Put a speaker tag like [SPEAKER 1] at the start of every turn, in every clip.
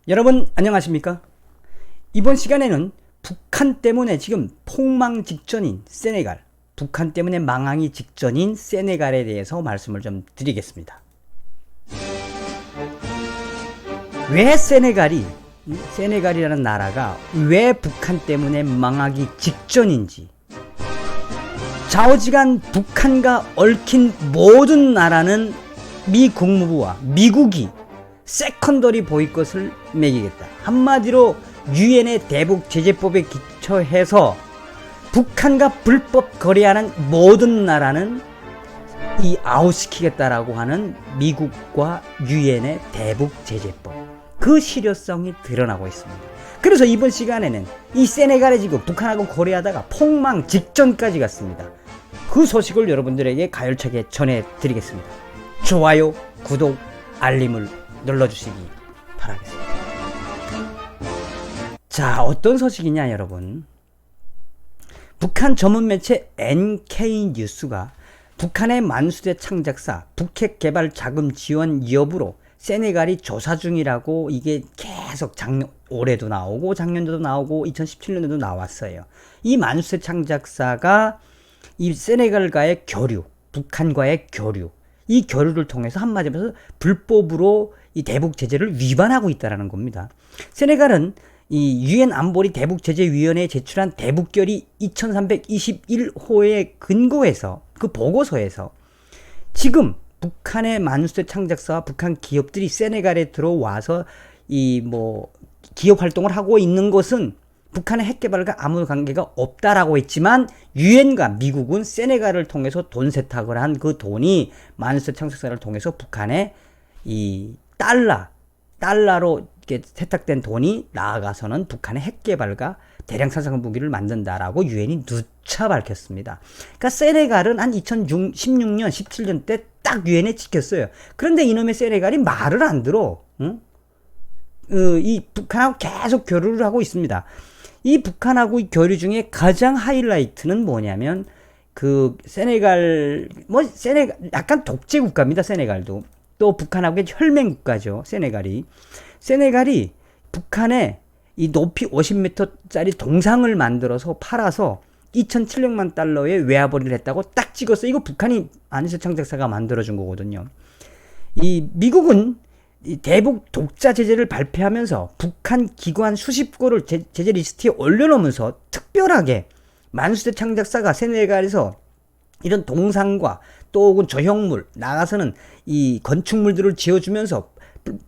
[SPEAKER 1] 여러분 안녕하십니까? 이번 시간에는 북한 때문에 지금 폭망 직전인 세네갈, 북한 때문에 망하기 직전인 세네갈에 대해서 말씀을 좀 드리겠습니다. 왜 세네갈이라는 나라가 왜 북한 때문에 망하기 직전인지, 좌우지간 북한과 얽힌 모든 나라는 미 국무부와 미국이 세컨더리 보이콧을 매기겠다. 한마디로 유엔의 대북 제재법에 기초해서 북한과 불법 거래하는 모든 나라는 이 아웃시키겠다라고 하는 미국과 유엔의 대북 제재법, 그 실효성이 드러나고 있습니다. 그래서 이번 시간에는 이 세네갈에 지금 북한하고 거래하다가 폭망 직전까지 갔습니다. 그 소식을 여러분들에게 가열차게 전해드리겠습니다. 좋아요, 구독, 알림을 눌러주시기 바라겠습니다. 자, 어떤 소식이냐 여러분. 북한 전문 매체 NK뉴스가 북한의 만수대 창작사 북핵 개발 자금 지원 여부로 세네갈이 조사 중이라고, 이게 계속 올해도 나오고 작년도도 나오고 2017년에도 나왔어요. 이 만수대 창작사가 이 세네갈과의 교류, 북한과의 교류, 이 교류를 통해서 한마디로 불법으로 이 대북 제재를 위반하고 있다는 겁니다. 세네갈은 이 유엔 안보리 대북 제재 위원회에 제출한 대북결의 2321호에 근거해서, 그 보고서에서 지금 북한의 만수대 창작사와 북한 기업들이 세네갈에 들어와서 기업 활동을 하고 있는 것은 북한의 핵 개발과 아무 관계가 없다라고 했지만, 유엔과 미국은 세네갈을 통해서 돈 세탁을 한 그 돈이 만수대 창작사를 통해서 북한의 이 달러로 이렇게 세탁된 돈이 나아가서는 북한의 핵 개발과 대량 살상 무기를 만든다라고 유엔이 누차 밝혔습니다. 그러니까 세네갈은 한 2016년, 17년 때 딱 유엔에 찍혔어요. 그런데 이놈의 세네갈이 말을 안 들어. 응? 이 북한하고 계속 교류를 하고 있습니다. 이 북한하고 이 교류 중에 가장 하이라이트는 뭐냐면, 세네갈 약간 독재 국가입니다. 세네갈도. 또 북한하고의 혈맹 국가죠. 세네갈이 북한에 이 높이 50m짜리 동상을 만들어서 팔아서 2,700만 달러의 외화벌이를 했다고 딱 찍었어요. 이거 북한이 만수대 창작사가 만들어준 거거든요. 이 미국은 이 대북 독자 제재를 발표하면서 북한 기관 수십 곳을 제재 리스트에 올려놓으면서 특별하게 만수대 창작사가 세네갈에서 이런 동상과 또 혹은 조형물, 나가서는 이 건축물들을 지어주면서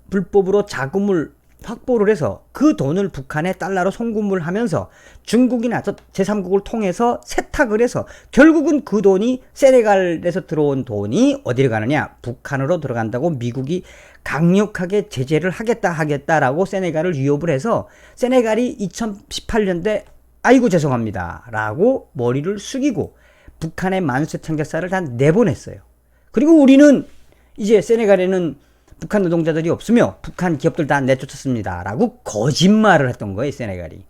[SPEAKER 1] 불법으로 자금을 확보를 해서 그 돈을 북한에 달러로 송금을 하면서 중국이나 제3국을 통해서 세탁을 해서 결국은 그 돈이, 세네갈에서 들어온 돈이 어디로 가느냐? 북한으로 들어간다고 미국이 강력하게 제재를 하겠다라고 세네갈을 위협을 해서, 세네갈이 2018년대 아이고 죄송합니다 라고 머리를 숙이고 북한의 만수대 창작사를 다 내보냈어요. 그리고 우리는 이제 세네갈에는 북한 노동자들이 없으며 북한 기업들 다 내쫓았습니다 라고 거짓말을 했던 거예요, 세네갈이.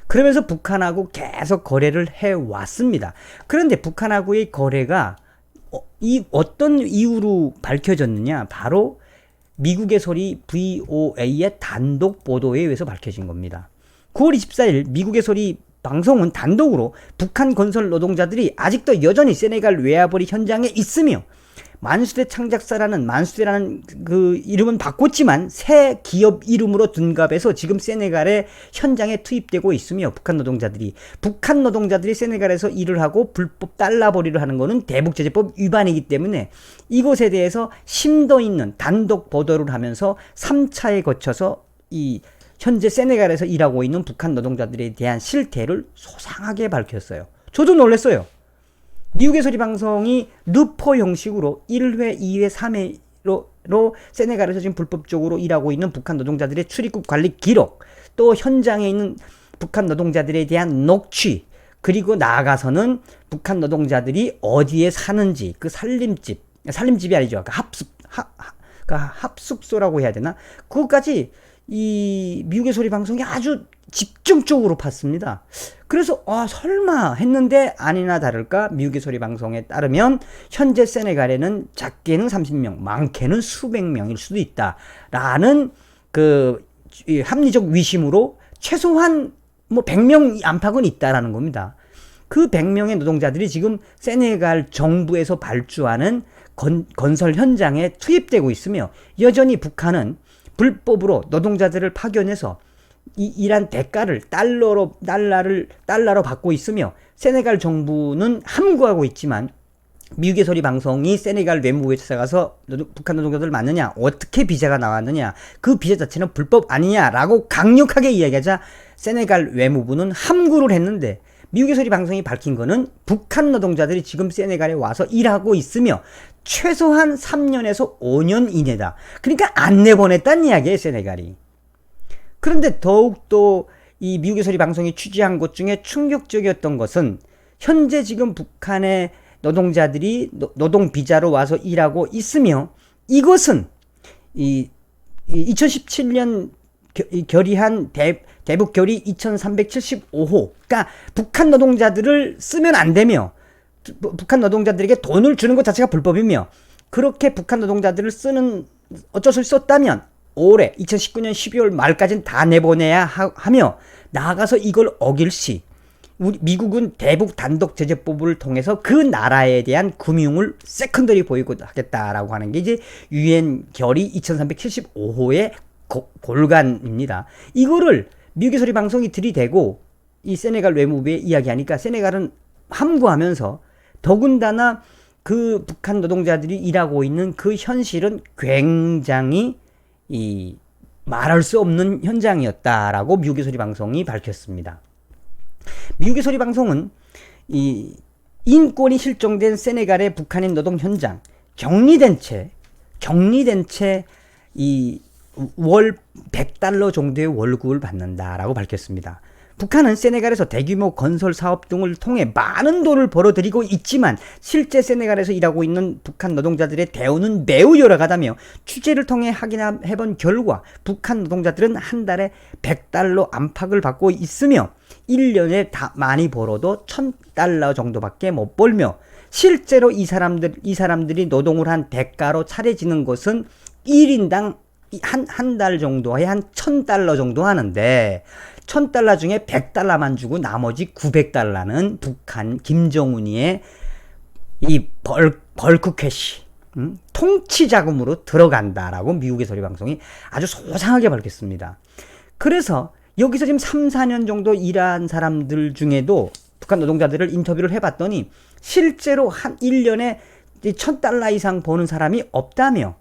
[SPEAKER 1] 그러면서 북한하고 계속 거래를 해왔습니다. 그런데 북한하고의 거래가 어떤 이유로 밝혀졌느냐? 바로 미국의 소리 VOA의 단독 보도에 의해서 밝혀진 겁니다. 9월 24일 미국의 소리 방송은 단독으로 북한 건설 노동자들이 아직도 여전히 세네갈 외화벌이 현장에 있으며, 만수대 창작사라는, 만수대라는 그 이름은 바꿨지만 새 기업 이름으로 둔갑해서 지금 세네갈의 현장에 투입되고 있으며, 북한 노동자들이 세네갈에서 일을 하고 불법 달러벌이를 하는 것은 대북제재법 위반이기 때문에 이것에 대해서 심도 있는 단독 보도를 하면서 3차에 거쳐서 이 현재 세네갈에서 일하고 있는 북한 노동자들에 대한 실태를 소상하게 밝혔어요. 저도 놀랐어요. 미국의 소리 방송이 르포 형식으로 1회, 2회, 3회로 세네갈에서 지금 불법적으로 일하고 있는 북한 노동자들의 출입국 관리 기록, 또 현장에 있는 북한 노동자들에 대한 녹취, 그리고 나아가서는 북한 노동자들이 어디에 사는지, 그 살림집이 아니죠. 합숙소라고 해야 되나? 그것까지 이 미국의 소리 방송이 아주 집중적으로 팠습니다. 그래서 설마 했는데, 아니나 다를까 미국의 소리 방송에 따르면 현재 세네갈에는 작게는 30명, 많게는 수백 명일 수도 있다라는 그 합리적 위심으로 최소한 뭐 100명 안팎은 있다라는 겁니다. 그 100명의 노동자들이 지금 세네갈 정부에서 발주하는 건설 현장에 투입되고 있으며, 여전히 북한은 불법으로 노동자들을 파견해서 일한 대가를 달러로 받고 있으며, 세네갈 정부는 함구하고 있지만 미국의 소리 방송이 세네갈 외무부에 찾아가서 북한 노동자들 맞느냐, 어떻게 비자가 나왔느냐, 그 비자 자체는 불법 아니냐라고 강력하게 이야기하자 세네갈 외무부는 함구를 했는데, 미국의 소리 방송이 밝힌 거는 북한 노동자들이 지금 세네갈에 와서 일하고 있으며 최소한 3년에서 5년 이내다. 그러니까 안 내보냈다는 이야기예요, 세네갈이. 그런데 더욱더 이 미국의 소리 방송이 취재한 것 중에 충격적이었던 것은, 현재 지금 북한의 노동자들이 노동 비자로 와서 일하고 있으며, 이것은 2017년 결의한 대북 결의 2375호, 그러니까 북한 노동자들을 쓰면 안 되며, 북한 노동자들에게 돈을 주는 것 자체가 불법이며, 그렇게 북한 노동자들을 쓰는, 어쩔 수 없이 썼다면 올해 2019년 12월 말까지는 다 내보내야 하며, 나아가서 이걸 어길 시 미국은 대북 단독 제재법을 통해서 그 나라에 대한 금융을 세컨더리 보이콧하겠다라고 하는 게 이제 유엔 결의 2375호의 골간입니다. 이거를 미국의 소리 방송이 들이대고 이 세네갈 외무부에 이야기하니까, 세네갈은 함구하면서 더군다나 그 북한 노동자들이 일하고 있는 그 현실은 굉장히 말할 수 없는 현장이었다라고 미국의 소리 방송이 밝혔습니다. 미국의 소리 방송은 이 인권이 실종된 세네갈의 북한인 노동 현장, 격리된 채 월 100달러 정도의 월급을 받는다라고 밝혔습니다. 북한은 세네갈에서 대규모 건설 사업 등을 통해 많은 돈을 벌어들이고 있지만, 실제 세네갈에서 일하고 있는 북한 노동자들의 대우는 매우 열악하다며, 취재를 통해 확인해본 결과 북한 노동자들은 한 달에 100달러 안팎을 받고 있으며 1년에 많이 벌어도 1000달러 정도밖에 못 벌며, 실제로 이 사람들이 노동을 한 대가로 차려지는 것은 1인당 한 달 정도에 한 1000달러 정도 하는데, 1000달러 중에 100달러만 주고 나머지 900달러는 북한 김정은이의 이 벌크 캐시, 통치 자금으로 들어간다라고 미국의 소리 방송이 아주 소상하게 밝혔습니다. 그래서 여기서 지금 3, 4년 정도 일한 사람들 중에도 북한 노동자들을 인터뷰를 해봤더니, 실제로 한 1년에 1000달러 이상 버는 사람이 없다며,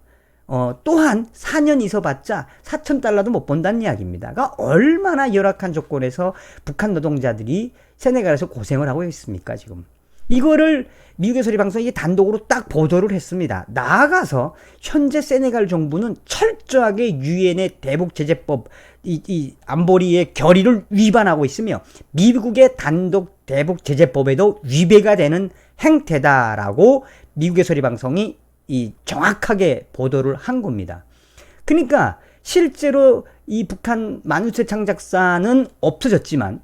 [SPEAKER 1] 또한 4년 있어봤자 4000달러도 못 번다는 이야기입니다. 그러니까 얼마나 열악한 조건에서 북한 노동자들이 세네갈에서 고생을 하고 있습니까, 지금. 이거를 미국의 소리 방송이 단독으로 딱 보도를 했습니다. 나아가서 현재 세네갈 정부는 철저하게 유엔의 대북 제재법, 이 안보리의 결의를 위반하고 있으며, 미국의 단독 대북 제재법에도 위배가 되는 행태다라고 미국의 소리 방송이 정확하게 보도를 한 겁니다. 그러니까 실제로 이 북한 만수세 창작사는 없어졌지만,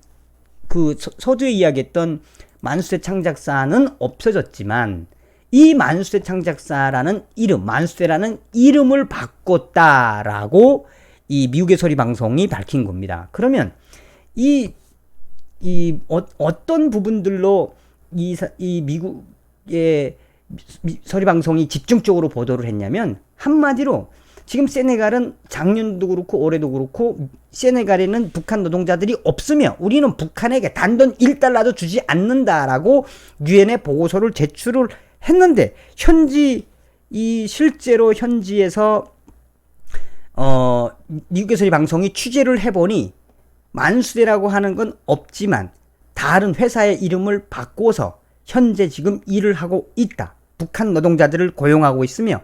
[SPEAKER 1] 그 서두에 이야기했던 만수세 창작사는 없어졌지만, 이 만수세 창작사라는 이름, 만수세라는 이름을 바꿨다라고 이 미국의 소리 방송이 밝힌 겁니다. 그러면 어떤 부분들로 이 미국의 소리 방송이 집중적으로 보도를 했냐면, 한마디로 지금 세네갈은 작년도 그렇고 올해도 그렇고 세네갈에는 북한 노동자들이 없으며 우리는 북한에게 단돈 1달러도 주지 않는다라고 유엔에 보고서를 제출을 했는데, 실제로 현지에서 미국의 소리 방송이 취재를 해보니 만수대라고 하는 건 없지만 다른 회사의 이름을 바꿔서 현재 지금 일을 하고 있다. 북한 노동자들을 고용하고 있으며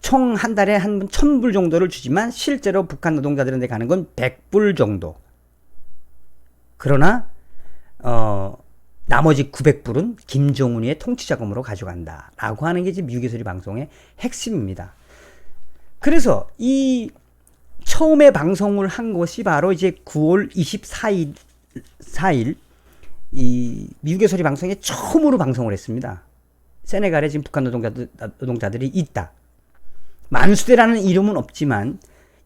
[SPEAKER 1] 총 한 달에 한 1000불 정도를 주지만 실제로 북한 노동자들한테 가는 건 100불 정도. 그러나 나머지 900불은 김정은이의 통치자금으로 가져간다라고 하는 게 이제 미국의 소리 방송의 핵심입니다. 그래서 이 처음에 방송을 한 것이 바로 이제 9월 24일 이 미국의 소리 방송에 처음으로 방송을 했습니다. 세네갈에 지금 북한 노동자들이 있다. 만수대라는 이름은 없지만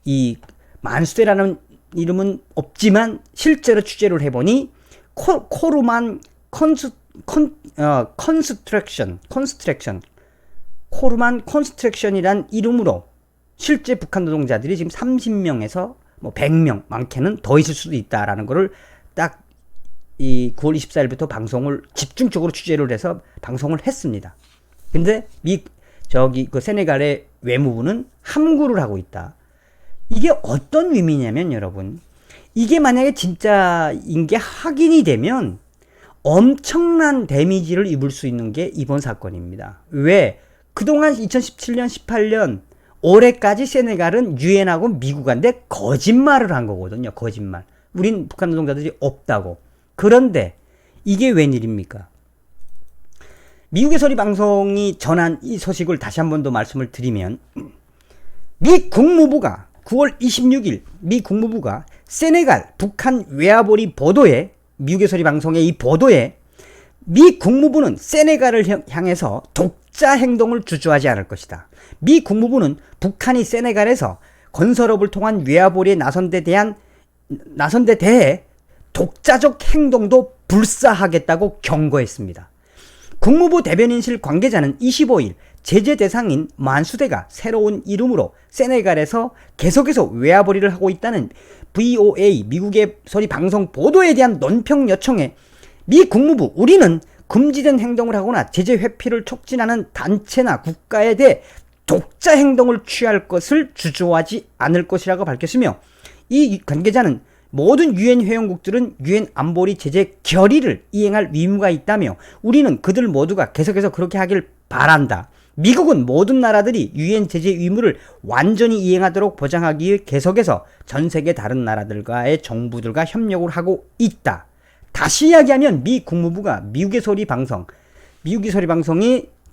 [SPEAKER 1] 이 만수대라는 이름은 없지만 실제로 취재를 해보니 코르만 컨스트럭션이란 이름으로 실제 북한 노동자들이 지금 30명에서 뭐 100명, 많게는 더 있을 수도 있다라는 거를 딱 이 9월 24일부터 방송을 집중적으로 취재를 해서 방송을 했습니다. 근데 그 세네갈의 외무부는 함구를 하고 있다. 이게 어떤 의미냐면 여러분, 이게 만약에 진짜인 게 확인이 되면 엄청난 데미지를 입을 수 있는 게 이번 사건입니다. 왜? 그동안 2017년, 18년 올해까지 세네갈은 유엔하고 미국한테 거짓말을 한 거거든요. 거짓말. 우린 북한 노동자들이 없다고. 그런데 이게 웬일입니까? 미국의 소리 방송이 전한 이 소식을 다시 한 번 더 말씀을 드리면, 미 국무부가 9월 26일 미 국무부가 세네갈 북한 외화벌이 보도에, 미국의 소리 방송의 이 보도에 미 국무부는 세네갈을 향해서 독자 행동을 주저하지 않을 것이다. 미 국무부는 북한이 세네갈에서 건설업을 통한 외화벌이에 나선 데 대해 독자적 행동도 불사하겠다고 경고했습니다. 국무부 대변인실 관계자는 25일 제재 대상인 만수대가 새로운 이름으로 세네갈에서 계속해서 외화벌이를 하고 있다는 VOA 미국의 소리 방송 보도에 대한 논평 요청에 미 국무부, 우리는 금지된 행동을 하거나 제재 회피를 촉진하는 단체나 국가에 대해 독자 행동을 취할 것을 주저하지 않을 것이라고 밝혔으며, 이 관계자는 모든 유엔 회원국들은 유엔 안보리 제재 결의를 이행할 의무가 있다며, 우리는 그들 모두가 계속해서 그렇게 하길 바란다. 미국은 모든 나라들이 유엔 제재 의무를 완전히 이행하도록 보장하기 위해 계속해서 전 세계 다른 나라들과의 정부들과 협력을 하고 있다. 다시 이야기하면 미 국무부가 미국의 소리 방송이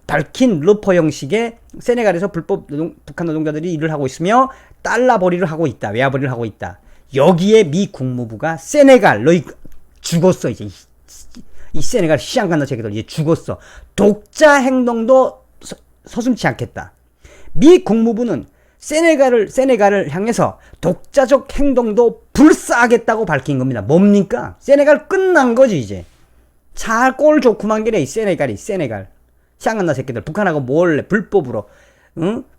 [SPEAKER 1] 밝힌 러퍼 형식의 세네갈에서 불법 북한 노동자들이 일을 하고 있으며 달러벌이를 하고 있다. 외화벌이를 하고 있다. 여기에 미 국무부가 세네갈, 너희 죽었어. 이제 이 세네갈 시안간다 새끼들 이제 죽었어. 독자 행동도 서슴지 않겠다. 미 국무부는 세네갈을 향해서 독자적 행동도 불사하겠다고 밝힌 겁니다. 뭡니까? 세네갈 끝난 거지 이제. 잘 꼴 좋구만 게래 이 세네갈. 시안간다 새끼들 북한하고 몰래 불법으로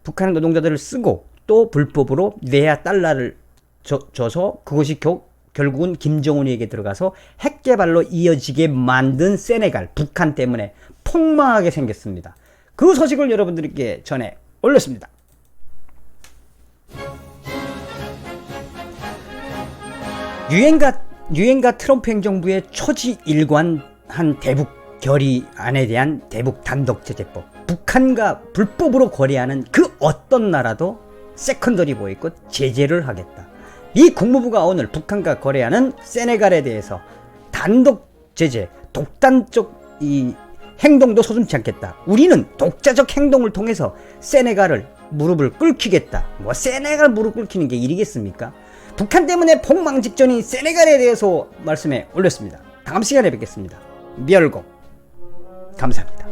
[SPEAKER 1] 북한 노동자들을 쓰고 또 불법으로 외화 달러를 줘서 그것이 결국은 김정은에게 들어가서 핵개발로 이어지게 만든 세네갈, 북한 때문에 폭망하게 생겼습니다. 그 소식을 여러분들께 전해 올렸습니다. 유엔과 트럼프 행정부의 초지일관한 대북 결의안에 대한 대북 단독제재법, 북한과 불법으로 거래하는 그 어떤 나라도 세컨더리 보이콧 제재를 하겠다. 미 국무부가 오늘 북한과 거래하는 세네갈에 대해서 단독 제재, 독단적 이 행동도 서슴지 않겠다. 우리는 독자적 행동을 통해서 세네갈을 무릎을 꿇히겠다. 뭐 세네갈 무릎 꿇히는 게 일이겠습니까? 북한 때문에 폭망 직전인 세네갈에 대해서 말씀해 올렸습니다. 다음 시간에 뵙겠습니다. 미얼고 감사합니다.